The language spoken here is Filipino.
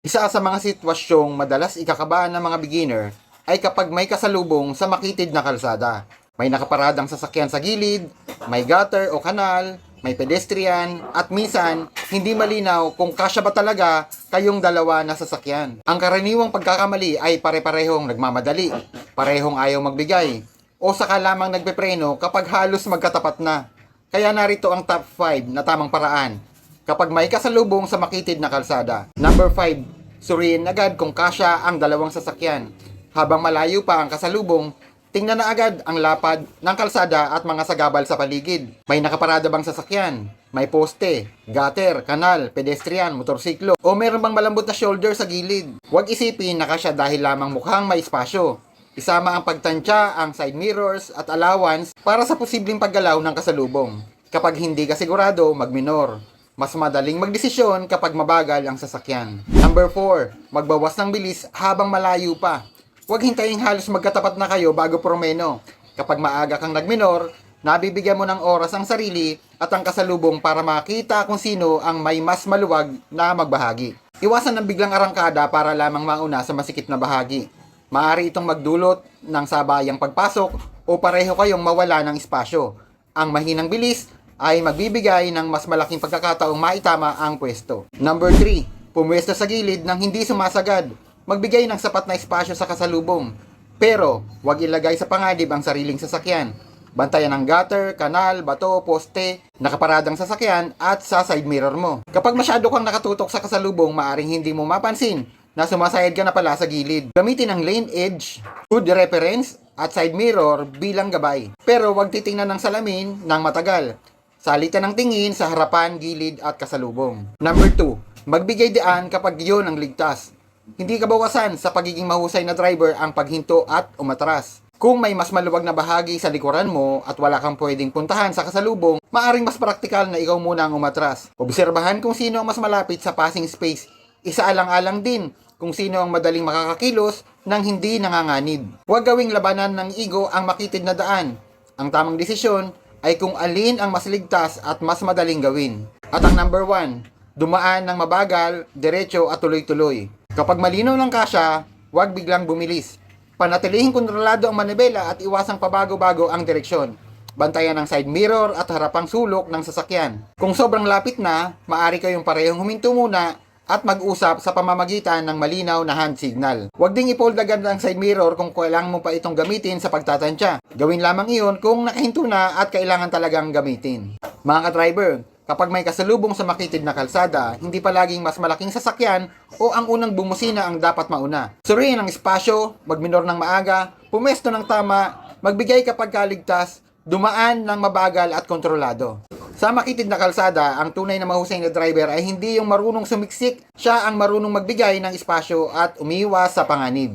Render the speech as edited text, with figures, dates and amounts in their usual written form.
Isa sa mga sitwasyong madalas ikakabahan ng mga beginner ay kapag may kasalubong sa makitid na kalsada. May nakaparadang sasakyan sa gilid, may gutter o kanal, may pedestrian, at minsan, hindi malinaw kung kasya ba talaga kayong dalawa na sasakyan. Ang karaniwang pagkakamali ay pare-parehong nagmamadali, parehong ayaw magbigay, o saka lamang nagpepreno kapag halos magkatapat na. Kaya narito ang top 5 na tamang paraan kapag may kasalubong sa makitid na kalsada. Number 5, suriin agad kung kasya ang dalawang sasakyan. Habang malayo pa ang kasalubong, tingnan na agad ang lapad ng kalsada at mga sagabal sa paligid. May nakaparada bang sasakyan? May poste, gutter, kanal, pedestrian, motorsiklo, o meron bang malambot na shoulder sa gilid? Huwag isipin na kasya dahil lamang mukhang may espasyo. Isama ang pagtansya, ang side mirrors at allowance para sa posibleng paggalaw ng kasalubong. Kapag hindi ka sigurado, magminor. Mas madaling magdesisyon kapag mabagal ang sasakyan. Number 4, magbawas ng bilis habang malayo pa. Huwag hintayin halos magkatapat na kayo bago promeno. Kapag maaga kang nagminor, nabibigyan mo ng oras ang sarili at ang kasalubong para makita kung sino ang may mas maluwag na magbahagi. Iwasan ng biglang arangkada para lamang mauna sa masikip na bahagi. Maaari itong magdulot ng sabayang pagpasok o pareho kayong mawala ng espasyo. Ang mahinang bilis ay magbibigay ng mas malaking pagkakataong maitama ang pwesto. Number 3, pumwesto sa gilid nang hindi sumasagad. Magbigay ng sapat na espasyo sa kasalubong. Pero, huwag ilagay sa panganib ang sariling sasakyan. Bantayan ang gutter, kanal, bato, poste, nakaparadang sasakyan at sa side mirror mo. Kapag masyado kang nakatutok sa kasalubong, maaring hindi mo mapansin na sumasayad ka na pala sa gilid. Gamitin ang lane edge, hood reference at side mirror bilang gabay. Pero huwag titingnan ng salamin ng matagal. Salitan ng tingin sa harapan, gilid at kasalubong. Number 2, magbigay daan kapag yun ang ligtas. Hindi kabawasan sa pagiging mahusay na driver ang paghinto at umatras. Kung may mas maluwag na bahagi sa likuran mo at wala kang pwedeng puntahan sa kasalubong, maaring mas praktikal na ikaw muna ang umatras. Obserbahan kung sino ang mas malapit sa passing space. Isaalang-alang din kung sino ang madaling makakakilos nang hindi nanganganib. Huwag gawing labanan ng ego ang makitid na daan. Ang tamang desisyon ay kung alin ang mas ligtas at mas madaling gawin. At ang number 1, dumaan ng mabagal, diretso at tuloy-tuloy. Kapag malinaw ng kasya, huwag biglang bumilis. Panatilihing kontrolado ang manibela at iwasang pabago-bago ang direksyon. Bantayan ang side mirror at harapang sulok ng sasakyan. Kung sobrang lapit na, maaari kayong parehong huminto muna at mag-usap sa pamamagitan ng malinaw na hand signal. Huwag ding i-fold agad ang side mirror kung kailangan mo pa itong gamitin sa pagtatansya. Gawin lamang iyon kung nakahinto na at kailangan talagang gamitin. Mga ka-driver, kapag may kasalubong sa makitid na kalsada, hindi palaging mas malaking sasakyan o ang unang bumusina ang dapat mauna. Suriin ang espasyo, magminor ng maaga, pumesto ng tama, magbigay kapag kaligtas, dumaan ng mabagal at kontrolado. Sa makitid na kalsada, ang tunay na mahusay na driver ay hindi yung marunong sumiksik, siya ang marunong magbigay ng espasyo at umiwas sa panganib.